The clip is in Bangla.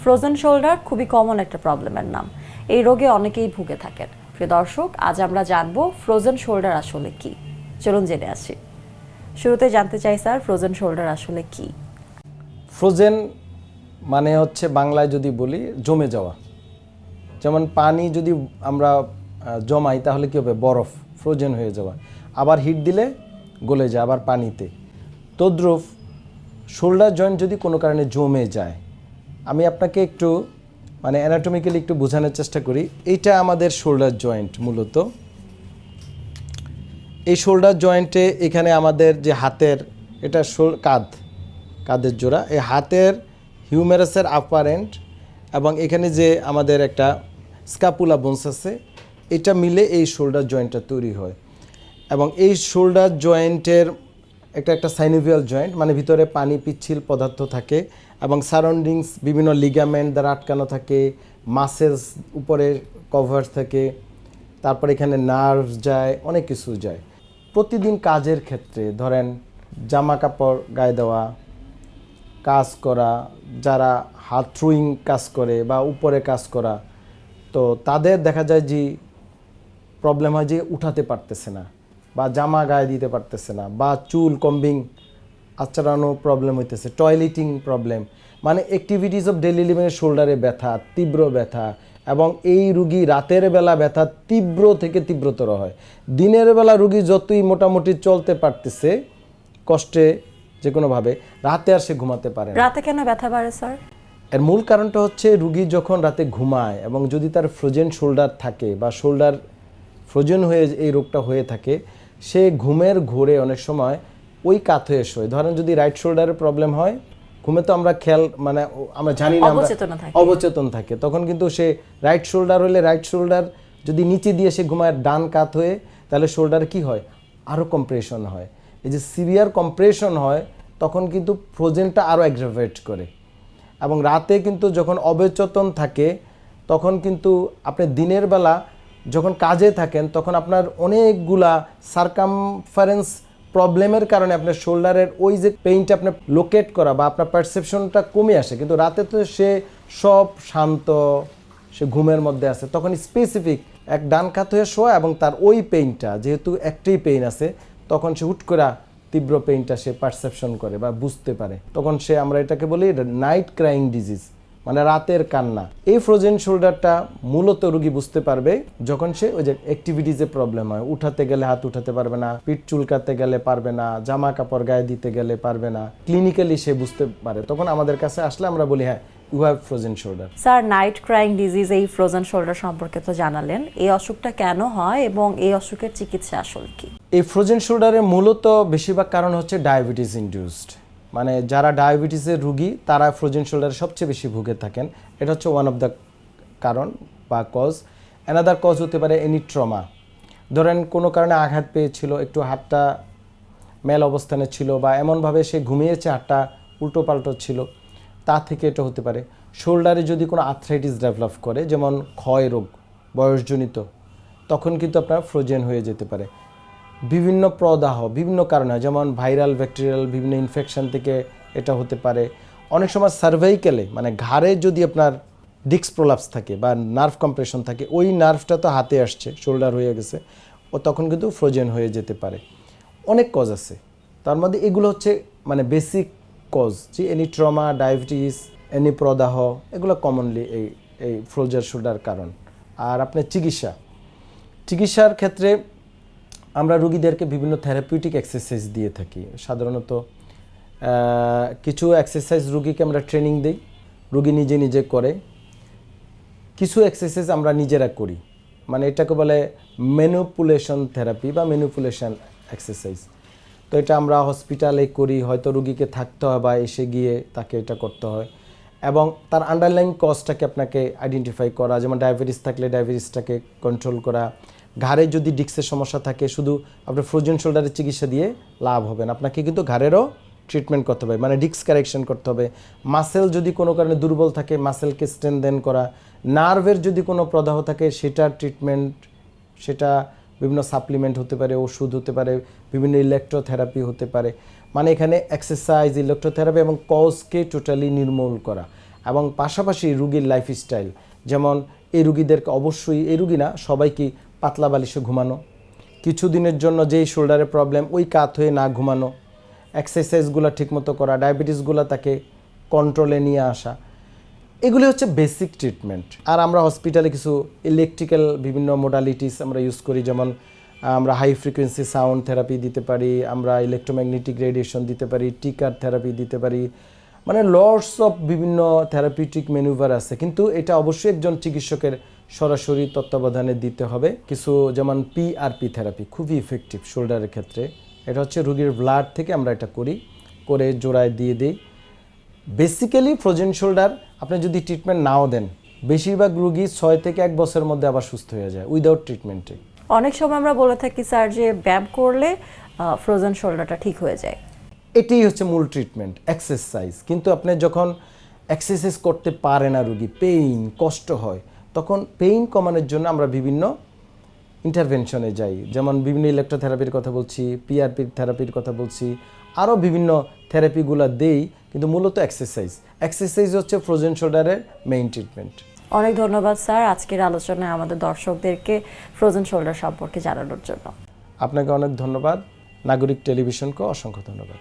ফ্রোজেন শোল্ডার খুবই কমন একটা প্রবলেমের নাম। এই রোগে অনেকেই ভুগে থাকেন। প্রিয় দর্শক, আজ আমরা জানবো ফ্রোজেন শোল্ডার আসলে কি। চলুন জেনে আসি। শুরুতে জানতে চাই স্যার, ফ্রোজেন শোল্ডার আসলে কি? ফ্রোজেন মানে হচ্ছে বাংলায় যদি বলি জমে যাওয়া। যেমন পানি যদি আমরা জমাই তাহলে কী হবে, বরফ ফ্রোজেন হয়ে যাওয়া। আবার হিট দিলে গলে যায় আবার পানিতে। তদ্রূপ শোল্ডার জয়েন্ট যদি কোনো কারণে জমে যায়, আমি আপনাকে একটু অ্যানাটমিক্যালি একটু বোঝানোর চেষ্টা করি। এইটা আমাদের শোল্ডার জয়েন্ট মূলত। এই শোল্ডার জয়েন্টে এখানে আমাদের যে হাতের, এটা কাঁধের জোড়া, এই হাতের হিউমেরাসের আপার এন্ড এবং এখানে যে আমাদের একটা স্ক্যাপুলা বোনস আছে, এটা মিলে এই শোল্ডার জয়েন্টটা তৈরি হয়। এবং এই শোল্ডার জয়েন্টের একটা সাইনোভিয়াল জয়েন্ট, মানে ভিতরে পানি পিচ্ছিল পদার্থ থাকে এবং সারাউন্ডিংস বিভিন্ন লিগামেন্ট দ্বারা আটকানো থাকে, মাসেলস উপরে কভার থাকে, তারপর এখানে নার্ভ যায়, অনেক কিছু যায়। প্রতিদিন কাজের ক্ষেত্রে ধরেন জামা কাপড় গায়ে দেওয়া, কাজ করা, যারা হাত থ্রুইং কাজ করে বা উপরে কাজ করা, তো তাদের দেখা যায় যে প্রবলেম হয় যে উঠাতে পারতেছে না, বা জামা গায়ে দিতে পারতেছে না, বা চুল কম্বিং আচড়ানো প্রবলেম হইতেছে, টয়লেটিং প্রবলেম, মানে অ্যাক্টিভিটিস অফ ডেইলি লিভিংয়ের শোল্ডারে ব্যথা, তীব্র ব্যথা। এবং এই রুগী রাতের বেলা ব্যথা তীব্র থেকে তীব্রতর হয়। দিনের বেলা রুগী যতই মোটামুটি চলতে পারতেছে কষ্টে যে কোনোভাবে, রাতে আর সে ঘুমাতে পারে না। রাতে কেন ব্যথা বাড়ে স্যার? এর মূল কারণটা হচ্ছে রুগী যখন রাতে ঘুমায় এবং যদি তার ফ্রোজেন শোল্ডার থাকে বা শোল্ডার ফ্রোজেন হয়ে এই রোগটা হয়ে থাকে, সে ঘুমের ঘোরে অনেক সময় ওই কাত হয়ে শোয়। ধরেন যদি রাইট শোল্ডারের প্রবলেম হয়, ঘুমে তো আমরা আমরা জানি না, অবচেতন থাকে, তখন কিন্তু সে রাইট শোল্ডার হলে রাইট শোল্ডার যদি নিচে দিয়ে সে ঘুমায় ডান কাত হয়ে, তাহলে শোল্ডার কি হয়, আরও কম্প্রেশন হয়। এই যে সিভিয়ার কম্প্রেশন হয় তখন কিন্তু ফ্রোজেনটা আরও অ্যাগ্রাভেট করে। এবং রাতে কিন্তু যখন অবচেতন থাকে তখন কিন্তু আপনি দিনের বেলা যখন কাজে থাকেন তখন আপনার অনেকগুলা সার্কামফারেন্স প্রবলেমের কারণে আপনার শোল্ডারের ওই যে পেইনটা আপনার লোকেট করা বা আপনার পারসেপশনটা কমে আসে। কিন্তু রাতে তো সে সব শান্ত, সে ঘুমের মধ্যে আছে, তখন স্পেসিফিক এক ডান কাত হয়ে শোয়া এবং তার ওই পেইনটা যেহেতু একটাই পেইন আছে, তখন সে হুট করে তীব্র পেইনটা সে পারসেপশন করে বা বুঝতে পারে। তখন আমরা এটাকে বলি নাইট ক্রাইং ডিজিজ, মানে রাতের কান্না। এই ফ্রোজেন শোল্ডারটা মূলত রোগী বুঝতে পারবে যখন সে ওই যে অ্যাক্টিভিটিসে প্রবলেম হয়, উঠাতে গেলে হাত উঠাতে পারবে না, পিঠ চুলকাতে গেলে পারবে না, জামা কাপড় গায়ে দিতে গেলে পারবে না, ক্লিনিক্যালি সে বুঝতে পারে। তখন আমাদের কাছে আসলে আমরা বলি হ্যাঁ, you have frozen shoulder. Sir, night crying disease, এই ফ্রোজেন শোল্ডার সম্পর্কে তো জানালেন, এই অসুখটা কেন হয় এবং এই অসুখের চিকিৎসা আসল কি? এই ফ্রোজেন শোল্ডারের মূলত বেশিরভাগ কারণ হচ্ছে ডায়াবেটিস ইনডিউসড, মানে যারা ডায়াবেটিসের রুগী তারা ফ্রোজেন শোল্ডারে সবচেয়ে বেশি ভুগে থাকেন। এটা হচ্ছে ওয়ান অফ দ্য কারণ বা কজ। অ্যানাদার কজ হতে পারে এনি ট্রমা। ধরেন কোনো কারণে আঘাত পেয়েছিল, একটু হাতটা মেল অবস্থানে ছিল বা এমনভাবে সে ঘুমিয়েছে হাতটা উল্টো পাল্টো ছিল, তা থেকে এটা হতে পারে। শোল্ডারে যদি কোনো আর্থ্রাইটিস ডেভেলপ করে, যেমন ক্ষয় রোগ বয়সজনিত, তখন কিন্তু আপনার ফ্রোজেন হয়ে যেতে পারে। বিভিন্ন প্রদাহ বিভিন্ন কারণে, যেমন ভাইরাল ব্যাকটেরিয়াল বিভিন্ন ইনফেকশন থেকে এটা হতে পারে। অনেক সময় সার্ভাইকেলে মানে ঘাড়ে যদি আপনার ডিস্ক প্রোলাপস থাকে বা নার্ভ কম্প্রেশন থাকে, ওই নার্ভটা তো হাতে আসছে, শোল্ডার হয়ে গেছে, ও তখন কিন্তু ফ্রোজেন হয়ে যেতে পারে। অনেক কজ আছে, তার মধ্যে এগুলো হচ্ছে মানে বেসিক কজ, যে এনি ট্রমা, ডায়াবেটিস, এনি প্রদাহ, এগুলো কমনলি এই ফ্রোজেন শোল্ডার কারণ। আর আপনার চিকিৎসার ক্ষেত্রে আমরা রুগীদেরকে বিভিন্ন থেরাপিউটিক এক্সারসাইজ দিয়ে থাকি। সাধারণত কিছু এক্সারসাইজ রুগীকে আমরা ট্রেনিং দিই, রুগী নিজে নিজে করে। কিছু এক্সারসাইজ আমরা নিজেরা করি, মানে এটাকে বলে ম্যানিপুলেশন থেরাপি বা ম্যানিপুলেশন এক্সারসাইজ। তো এটা আমরা হসপিটালে করি, হয়তো রুগীকে থাকতে হয় বা এসে গিয়ে তাকে এটা করতে হয়। এবং তার আন্ডারলাইন কজটাকে আপনাকে আইডেন্টিফাই করা, যেমন ডায়াবেটিস থাকলে ডায়াবেটিসটাকে কন্ট্রোল করা। ঘাড়ে যদি ডিস্কের সমস্যা থাকে, শুধু আপনার ফ্রোজেন শোল্ডারের চিকিৎসা দিয়ে লাভ হবে না, আপনাকে কিন্তু ঘাড়েরও ট্রিটমেন্ট করতে হবে, মানে ডিস্ক কারেকশন করতে হবে। মাসেল যদি কোনো কারণে দুর্বল থাকে, মাসেলকে স্ট্রেনথেন করা। নার্ভের যদি কোনো প্রদাহ থাকে, সেটার ট্রিটমেন্ট, সেটা বিভিন্ন সাপ্লিমেন্ট হতে পারে, ওষুধ হতে পারে, বিভিন্ন ইলেকট্রোথেরাপি হতে পারে। মানে এখানে এক্সারসাইজ, ইলেকট্রোথেরাপি এবং কজকে টোটালি নির্মূল করা। এবং পাশাপাশি রুগীর লাইফস্টাইল, যেমন এই রুগীদেরকে অবশ্যই, এই রুগী না সবাইকে পাতলা বালিশে ঘুমানো, কিছুদিনের জন্য যেই শোল্ডারে প্রবলেম ওই কাত হয়ে না ঘুমানো, এক্সারসাইজগুলো ঠিকমতো করা, ডায়াবেটিসগুলো তাকে কন্ট্রোলে নিয়ে আসা, এগুলি হচ্ছে বেসিক ট্রিটমেন্ট। আর আমরা হসপিটালে কিছু ইলেকট্রিক্যাল বিভিন্ন মোডালিটিস আমরা ইউজ করি, যেমন আমরা হাই ফ্রিকোয়েন্সি সাউন্ড থেরাপি দিতে পারি, আমরা ইলেকট্রোম্যাগনেটিক রেডিয়েশন দিতে পারি, টিকার থেরাপি দিতে পারি, মানে লটস অফ বিভিন্ন থেরাপিউটিক ম্যানুভার আছে। কিন্তু এটা অবশ্যই একজন চিকিৎসকের সরাসরি তত্ত্বাবধানে দিতে হবে। কিছু যেমন পিআরপি থেরাপি খুবই ইফেক্টিভ শোল্ডারের ক্ষেত্রে। এটা হচ্ছে রুগীর ব্লাড থেকে আমরা এটা করে জোড়ায় দিয়ে দিই। বেসিক্যালি ফ্রোজেন শোল্ডার আপনি যদি ট্রিটমেন্ট নাও দেন, বেশিরভাগ রুগী 6 থেকে 1 বছরের মধ্যে আবার সুস্থ হয়ে যায় উইদাউট ট্রিটমেন্টে। অনেক সময় আমরা বলে থাকি স্যার যে ব্যায়াম করলে ফ্রোজেন শোল্ডারটা ঠিক হয়ে যায়। এটাই হচ্ছে মূল ট্রিটমেন্ট, এক্সারসাইজ। কিন্তু আপনি যখন এক্সারসাইজ করতে পারে না রুগী, পেইন, কষ্ট হয়, তখন পেইন কমানোর জন্য আমরা বিভিন্ন ইন্টারভেনশনে যাই, যেমন বিভিন্ন ইলেকট্রোথেরাপির কথা বলছি, পিআরপি থেরাপির কথা বলছি, আরও বিভিন্ন থেরাপিগুলো দেই। কিন্তু মূলত এক্সারসাইজ হচ্ছে ফ্রোজেন শোল্ডারের মেইন ট্রিটমেন্ট। অনেক ধন্যবাদ স্যার আজকের আলোচনায় আমাদের দর্শকদেরকে ফ্রোজেন শোল্ডার সম্পর্কে জানানোর জন্য। আপনাকে অনেক ধন্যবাদ। নাগরিক টেলিভিশনকে অসংখ্য ধন্যবাদ।